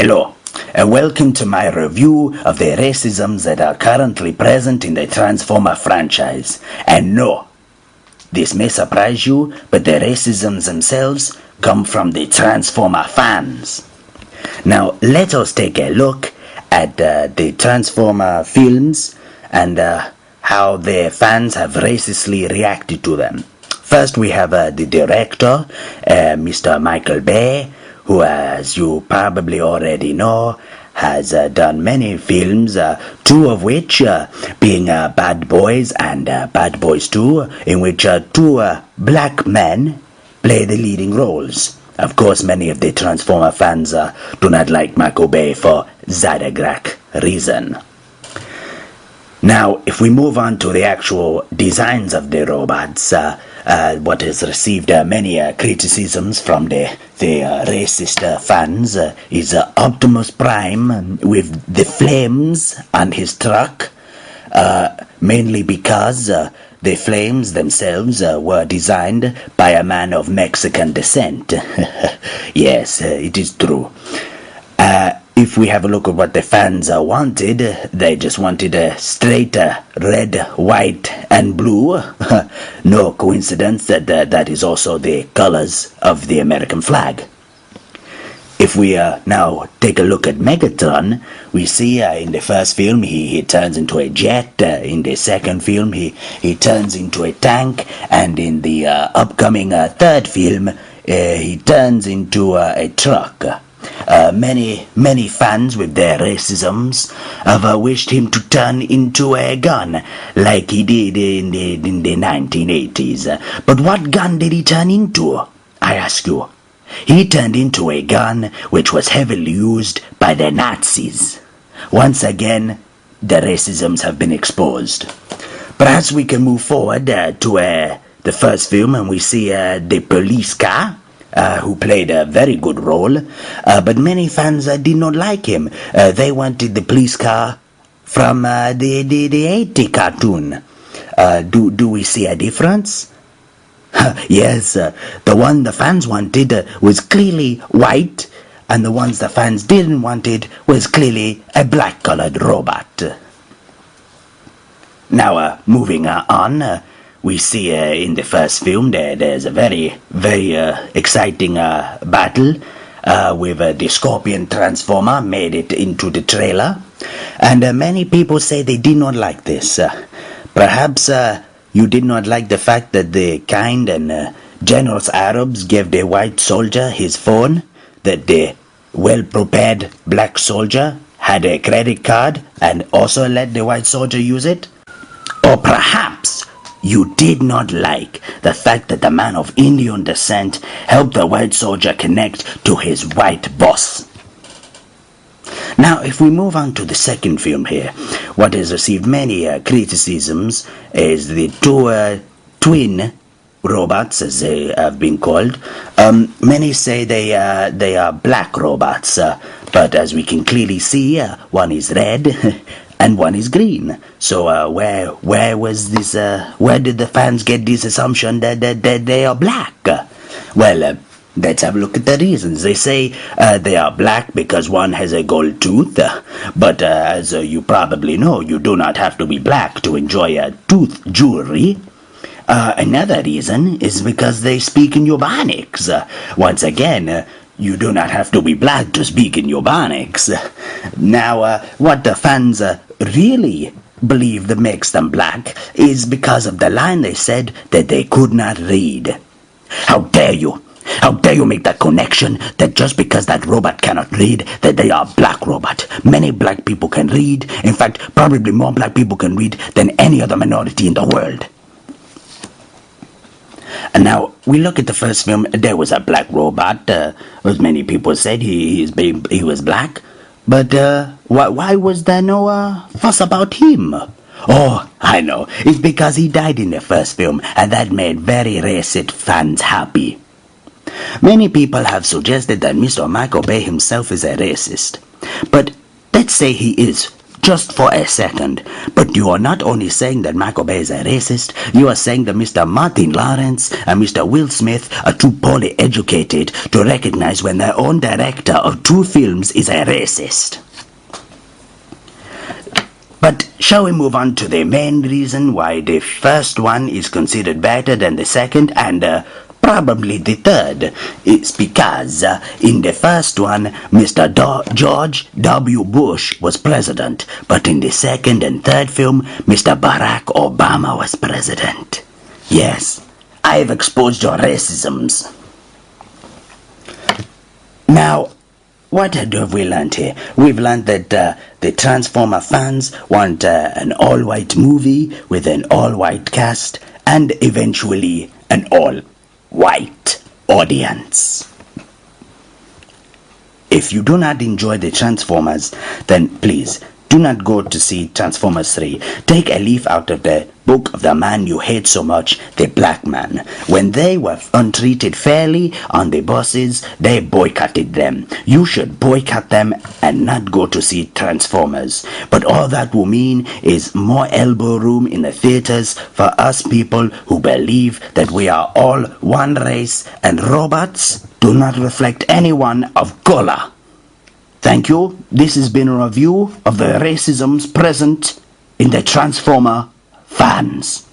Hello, and welcome to my review of the racisms that are currently present in the Transformer franchise. And no, this may surprise you, but the racisms themselves come from the Transformer fans. Now, let us take a look at the Transformer films and how the fans have racistly reacted to them. First, we have the director, Mr. Michael Bay, who, as you probably already know, has done many films, two of which being Bad Boys and Bad Boys 2, in which two black men play the leading roles. Of course, many of the Transformer fans do not like Michael Bay for that reason. Now, if we move on to the actual designs of the robots, what has received many criticisms from the racist fans is Optimus Prime with the flames on his truck, mainly because the flames themselves were designed by a man of Mexican descent. Yes, it is true. If we have a look at what the fans wanted, they just wanted a straight red, white, and blue. No coincidence that that is also the colors of the American flag. If we now take a look at Megatron, we see in the first film he turns into a jet, in the second film he turns into a tank, and in the upcoming third film he turns into a truck. Many fans with their racisms have wished him to turn into a gun like he did in the 1980s. But what gun did he turn into, I ask you? He turned into a gun which was heavily used by the Nazis. Once again, the racisms have been exposed. Perhaps we can move forward to the first film, and we see the police car, who played a very good role, but many fans did not like him. They wanted the police car from the 80 cartoon. Do we see a difference? Yes, the one the fans wanted was clearly white, and the ones the fans didn't wanted was clearly a black-colored robot. Now, moving on, we see in the first film there's a very exciting battle with the Scorpion Transformer made it into the trailer, and many people say they did not like this. Perhaps you did not like the fact that the kind and generous Arabs gave the white soldier his phone, that the well-prepared black soldier had a credit card and also let the white soldier use it. Or perhaps you did not like the fact that the man of Indian descent helped the white soldier connect to his white boss. Now, if we move on to the second film here, what has received many criticisms is the two twin robots, as they have been called. Many say they are black robots, but as we can clearly see, one is red and one is green. So where was this? Where did the fans get this assumption that they are black? Well, let's have a look at the reasons. They say they are black because one has a gold tooth, but as you probably know, you do not have to be black to enjoy tooth jewelry. Another reason is because they speak in Ubonics. Once again, you do not have to be black to speak in Ubonics. Now, what the fans really believe that makes them black is because of the line they said that they could not read. How dare you? How dare you make that connection that just because that robot cannot read, that they are black robot? Many black people can read. In fact, probably more black people can read than any other minority in the world. And now, we look at the first film, there was a black robot, as many people said he was black. But why was there no fuss about him? Oh, I know, it's because he died in the first film, and that made very racist fans happy. Many people have suggested that Mr. Michael Bay himself is a racist. But let's say he is just for a second. But you are not only saying that Michael Bay is a racist, you are saying that Mr. Martin Lawrence and Mr. Will Smith are too poorly educated to recognize when their own director of two films is a racist. But shall we move on to the main reason why the first one is considered better than the second and probably the third? It's because in the first one, Mr. George W. Bush was president, but in the second and third film, Mr. Barack Obama was president. Yes, I've exposed your racisms. Now, what have we learned here? We've learned that the Transformer fans want an all-white movie with an all-white cast and eventually an all-white audience. If you do not enjoy the Transformers, then please do not go to see Transformers 3. Take a leaf out of the book of the man you hate so much, the black man. When they were untreated fairly on the buses, they boycotted them. You should boycott them and not go to see Transformers. But all that will mean is more elbow room in the theaters for us people who believe that we are all one race and robots do not reflect anyone of color. Thank you. This has been a review of the racisms present in the Transformer fans.